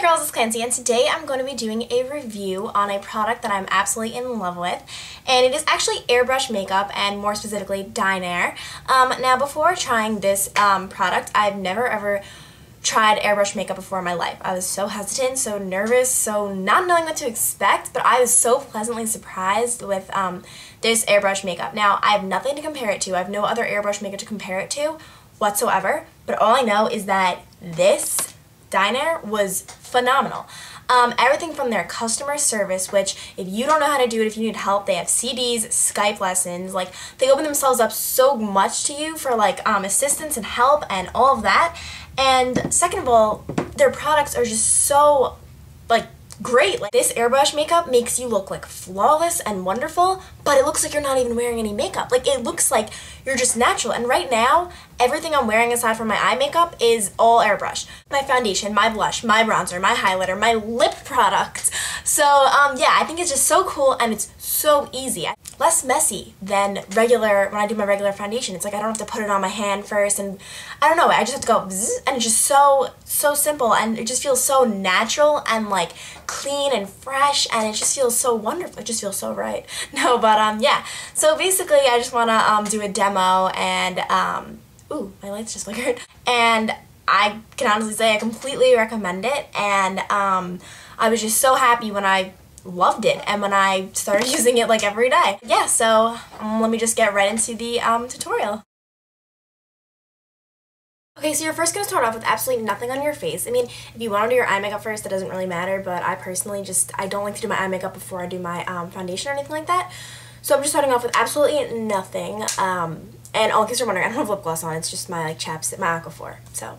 there girls, it's Clancy, and today I'm going to be doing a review on a product that I'm absolutely in love with, and it is actually airbrush makeup, and more specifically Dinair. Now before trying this product, I've never ever tried airbrush makeup before in my life. I was so hesitant, so nervous, so not knowing what to expect, but I was so pleasantly surprised with this airbrush makeup. Now I have nothing to compare it to. I have no other airbrush makeup to compare it to whatsoever, but all I know is that this Dinair was phenomenal. Everything from their customer service, which if you don't know how to do it, if you need help, they have CDs, Skype lessons, like they open themselves up so much to you for like assistance and help and all of that. And second of all, their products are just so like great. Like this airbrush makeup makes you look like flawless and wonderful, but it looks like you're not even wearing any makeup. Like it looks like you're just natural. And right now, everything I'm wearing aside from my eye makeup is all airbrush. My foundation, my blush, my bronzer, my highlighter, my lip products. So yeah, I think it's just so cool and it's so easy. Less messy than regular, when I do my regular foundation. It's like I don't have to put it on my hand first, and I don't know, I just have to go bzz, and it's just so simple, and it just feels so natural and like clean and fresh, and it just feels so wonderful. It just feels so right. No, but yeah. So basically I just want to do a demo, and ooh, my lights just flickered. And I can honestly say I completely recommend it, and I was just so happy when I loved it and when I started using it like every day. Yeah, so let me just get right into the tutorial. Okay, so you're first going to start off with absolutely nothing on your face. I mean, if you want to do your eye makeup first, that doesn't really matter, but I personally I don't like to do my eye makeup before I do my foundation or anything like that. So I'm just starting off with absolutely nothing. And in case you're wondering, I don't have lip gloss on, it's just my like chapstick, my Aquaphor. So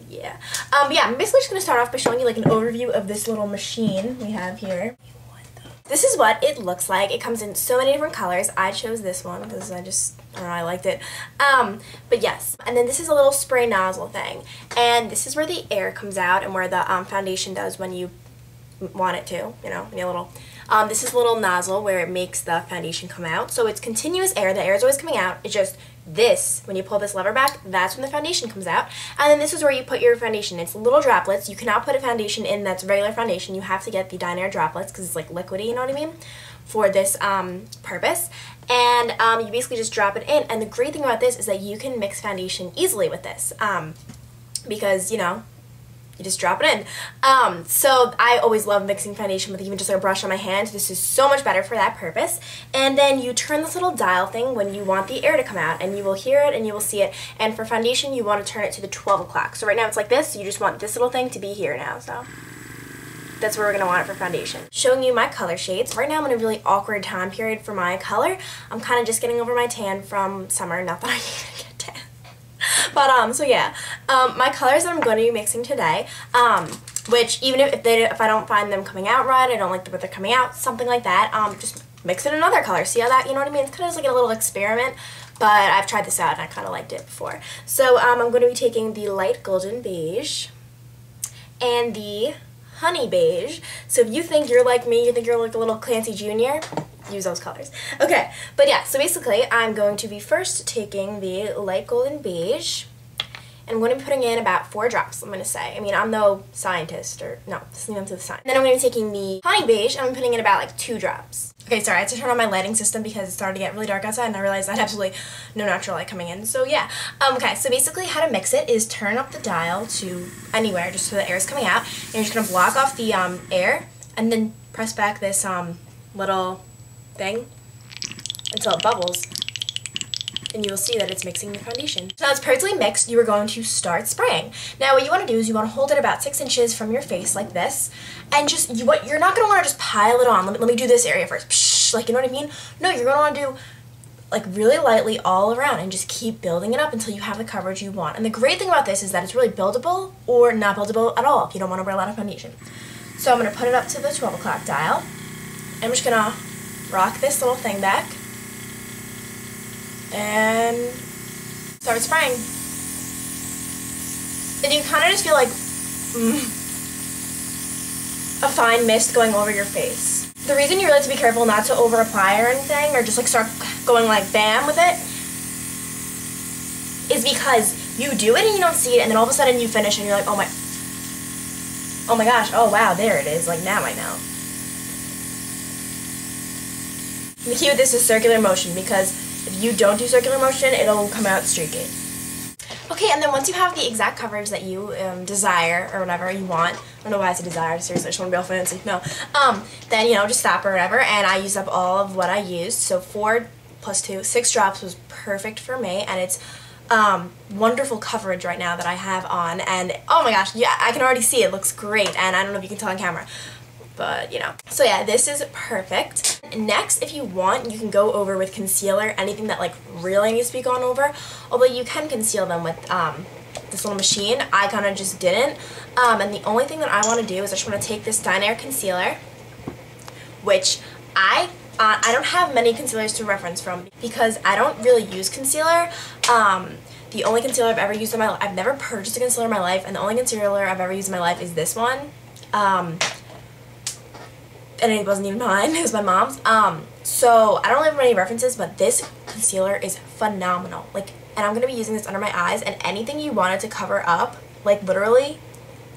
yeah. But yeah, I'm basically just going to start off by showing you like an overview of this little machine we have here. This is what it looks like. It comes in so many different colors. I chose this one because I don't know, I liked it. But yes, and then this is a little spray nozzle thing, and this is where the air comes out and where the foundation does when you want it to, you know, a little. This is a little nozzle where it makes the foundation come out. So it's continuous air. The air is always coming out. It's just this, when you pull this lever back, that's when the foundation comes out. And then this is where you put your foundation. It's little droplets. You cannot put a foundation in that's regular foundation. You have to get the Dinair droplets because it's like liquidy, you know what I mean, for this purpose. And you basically just drop it in. And the great thing about this is that you can mix foundation easily with this because, you know, you just drop it in. So I always love mixing foundation with even just like a brush on my hand. This is so much better for that purpose. And then you turn this little dial thing when you want the air to come out, and you will hear it and you will see it. And for foundation, you want to turn it to the 12 o'clock. So right now it's like this, so you just want this little thing to be here now. So that's where we're going to want it for foundation. Showing you my color shades. Right now I'm in a really awkward time period for my color. I'm kind of just getting over my tan from summer. Not that I need to get tan. But so yeah, my colors that I'm going to be mixing today, which even if I don't find them coming out right, I don't like the way they're coming out, something like that, just mix in another color. See how that, you know what I mean? It's kind of just like a little experiment, but I've tried this out and I kind of liked it before. So I'm going to be taking the light golden beige and the honey beige. So if you think you're like me, you think you're like a little Clancy Jr., use those colors. Okay, but yeah, so basically I'm going to be first taking the light golden beige, and I'm going to be putting in about 4 drops, I'm going to say. I mean, I'm no scientist, or no, this is up to the science. Then I'm going to be taking the honey beige, and I'm putting in about like 2 drops. Okay, sorry, I had to turn on my lighting system because it started to get really dark outside, and I realized I had absolutely no natural light coming in. So yeah, okay, so basically how to mix it is turn up the dial to anywhere, just so the air is coming out, and you're just going to block off the air, and then press back this little thing until it bubbles, and you will see that it's mixing the foundation. So now it's perfectly mixed, you are going to start spraying. Now what you want to do is you want to hold it about 6 inches from your face like this, and just you're not going to want to just pile it on. Let me do this area first. Psh, like, you know what I mean? No, you're going to want to do like really lightly all around and just keep building it up until you have the coverage you want. And the great thing about this is that it's really buildable or not buildable at all if you don't want to wear a lot of foundation. So I'm going to put it up to the 12 o'clock dial. I'm just going to rock this little thing back and start spraying. And you kind of just feel like a fine mist going over your face. The reason you really have to be careful not to over apply or anything, or just like start going like bam with it, is because you do it and you don't see it, and then all of a sudden you finish and you're like, oh Oh my gosh, oh wow, there it is. Like, now I know. The key with this is circular motion, because if you don't do circular motion, it'll come out streaky. Okay, and then once you have the exact coverage that you desire, or whatever you want, I don't know why I said desire, seriously, I just want to be all fancy, no, then, you know, just stop or whatever, and I used up all of what I used, so 4 plus 2, 6 drops was perfect for me, and it's wonderful coverage right now that I have on, and oh my gosh, yeah, I can already see it looks great, and I don't know if you can tell on camera, but, you know. So yeah, this is perfect. Next, if you want, you can go over with concealer, anything that like really needs to be gone over, although you can conceal them with this little machine. I kind of just didn't, and the only thing that I want to do is I just want to take this Dinair concealer, which I don't have many concealers to reference from because I don't really use concealer. The only concealer I've ever used in my life, I've never purchased a concealer in my life, and the only concealer I've ever used in my life is this one. And it wasn't even mine, it was my mom's. So I don't really have many references, but this concealer is phenomenal. Like, and I'm gonna be using this under my eyes, and anything you wanted to cover up, like literally,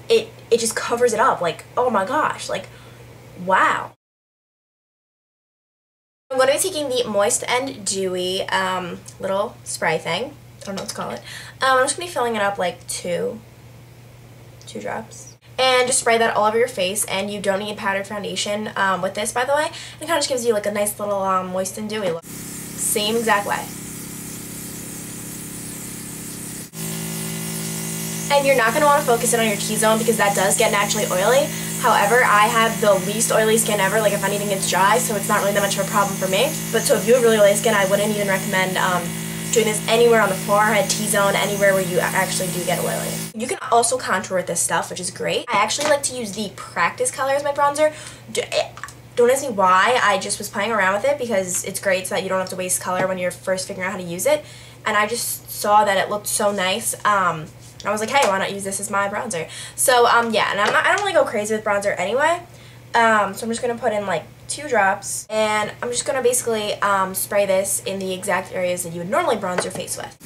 it just covers it up. Like, oh my gosh, like, wow. I'm going to be taking the Moist and Dewy little spray thing. I don't know what to call it. I'm just going to be filling it up like two drops. And just spray that all over your face, and you don't need powdered foundation with this, by the way. It kind of just gives you like a nice little moist and dewy look. Same exact way. And you're not going to want to focus it on your T-zone because that does get naturally oily. However, I have the least oily skin ever. Like, if anything, it's dry, so it's not really that much of a problem for me. But so if you have really oily skin, I wouldn't even recommend doing this anywhere on the forehead, T-zone, anywhere where you actually do get oily. You can also contour with this stuff, which is great. I actually like to use the Practice color as my bronzer. Don't ask me why, I just was playing around with it because it's great so that you don't have to waste color when you're first figuring out how to use it. And I just saw that it looked so nice. I was like, hey, why not use this as my bronzer? So, yeah, and I don't really go crazy with bronzer anyway. So I'm just going to put in like 2 drops, and I'm just going to basically spray this in the exact areas that you would normally bronze your face with.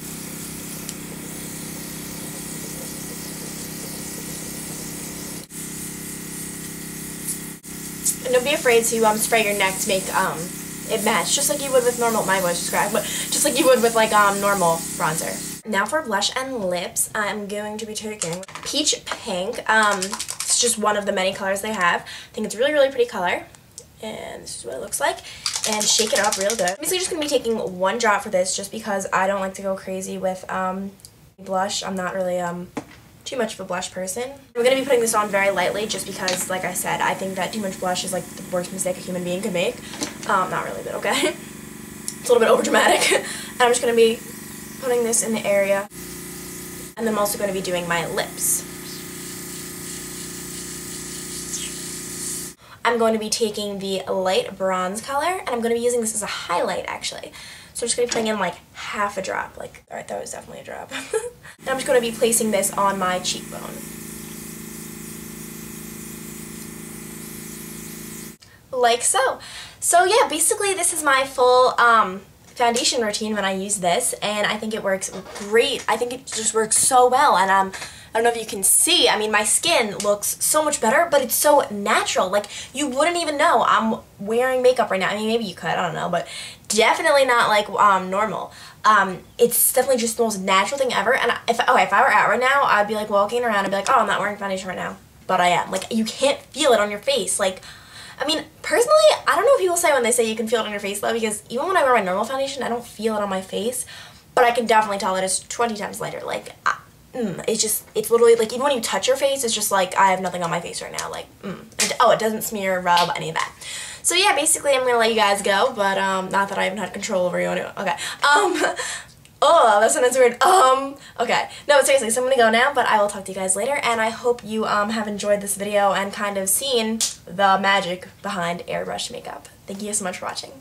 And don't be afraid to spray your neck to make it match, just like you would with normal, my voice is cracked, but just like you would with like normal bronzer. Now for blush and lips, I'm going to be taking Peach Pink. It's just one of the many colors they have. I think it's a really, really pretty color. And this is what it looks like. And shake it up real good. I'm basically just going to be taking 1 drop for this just because I don't like to go crazy with blush. I'm not really too much of a blush person. I'm going to be putting this on very lightly just because, like I said, I think that too much blush is like the worst mistake a human being could make. Not really, but okay. It's a little bit over dramatic. And I'm just going to be putting this in the area. And then I'm also going to be doing my lips. I'm going to be taking the light bronze color, and I'm going to be using this as a highlight, actually. So I'm just going to be putting in like half a drop. Like, alright, that was definitely a drop. And I'm just going to be placing this on my cheekbone. Like so. So yeah, basically this is my full foundation routine when I use this, and I think it works great. I think it just works so well, and I don't know if you can see, I mean, my skin looks so much better, but it's so natural. Like, you wouldn't even know I'm wearing makeup right now. I mean, maybe you could, I don't know, but definitely not like normal. It's definitely just the most natural thing ever, and if I were out right now, I'd be like walking around and be like, oh, I'm not wearing foundation right now, but I am. Like, you can't feel it on your face. Like, I mean, personally, I don't know what people say when they say you can feel it on your face, though, because even when I wear my normal foundation, I don't feel it on my face, but I can definitely tell that it's 20 times lighter. Like, it's literally, like, even when you touch your face, it's just like, I have nothing on my face right now, like, oh, it doesn't smear, rub, any of that. So yeah, basically, I'm gonna let you guys go, but, not that I haven't had control over you anyway, okay, oh, that sounds weird, okay, no, but seriously, so I'm gonna go now, but I will talk to you guys later, and I hope you, have enjoyed this video and kind of seen the magic behind airbrush makeup. Thank you so much for watching.